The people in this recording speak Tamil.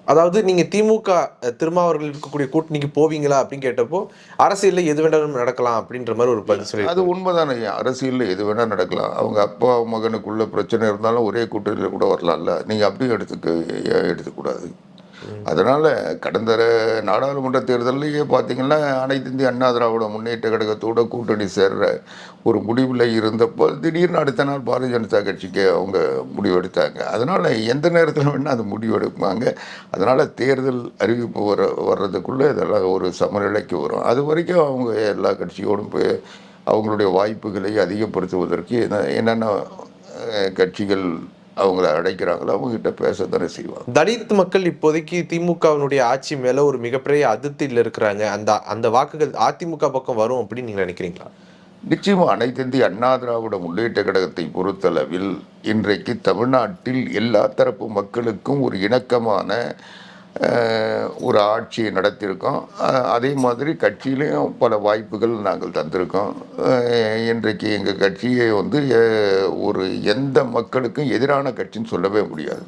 அதாவது நீங்க திமுக திருமாவர்கள் இருக்கக்கூடிய கூட்டணிக்கு போவீங்களா அப்படின்னு கேட்டப்போ, அரசியல்ல எது வேணாலும் நடக்கலாம் அப்படின்ற மாரி ஒரு பதில் அது சொல்லியிருக்காரு. உண்மைதானே. அரசியல்ல எது வேணா நடக்கலாம். அவங்க அப்பா, மகனுக்குள்ள பிரச்சனை இருந்தாலும் ஒரே கூட்டணியில கூட வரலாம்ல. நீங்க அப்படியும் ஏன் எடுத்துக்கக்கூடாது? ம். அதனால கடந்த நாடாளுமன்ற தேர்தல்லயே பார்த்தீங்கன்னா, அனைத்து இந்திய அண்ணா திராவிட முன்னேற்ற கழகத்தோட கூட்டணி சேர்ற ஒரு முடிவுல இருந்தப்போ, திடீர்னு அடுத்த நாள் பாரதிய ஜனதா கட்சிக்கு அவங்க முடிவெடுத்தாங்க. அதனால எந்த நேரத்தில வேணா அது முடிவெடுப்பாங்க. அதனால தேர்தல் அறிவிப்பு வர்றதுக்குள்ள இதெல்லாம் ஒரு சமநிலைக்கு வரும். அதுவரைக்கும் அவங்க எல்லா கட்சியோடும் போய் அவங்களுடைய வாய்ப்புகளை அதிகப்படுத்துவதற்கு என்னென்ன கட்சிகள் அவங்கள அழைக்கிறாங்களோ, அவங்ககிட்ட பேசத்தானே செய்வாங்க. தலித் மக்கள் இப்போதைக்கு திமுகவினுடைய ஆட்சி மேல ஒரு மிகப்பெரிய அதிருப்தியில இருக்கிறாங்க. அந்த அந்த வாக்குகள் அதிமுக பக்கம் வரும் அப்படின்னு நீங்க நினைக்கிறீங்களா? நிச்சயமா அனைத்து இந்திய அண்ணா திராவிட முன்னேற்ற கழகத்தை பொறுத்தளவில் இன்றைக்கு தமிழ்நாட்டில் எல்லா தரப்பு மக்களுக்கும் ஒரு இணக்கமான ஒரு ஆட்சியை நடத்தியிருக்கோம். அதே மாதிரி கட்சியிலையும் பல வாய்ப்புகள் நாங்கள் தந்திருக்கோம். இன்றைக்கு எங்கள் கட்சியை வந்து ஒரு எந்த மக்களுக்கும் எதிரான கட்சின்னு சொல்லவே முடியாது.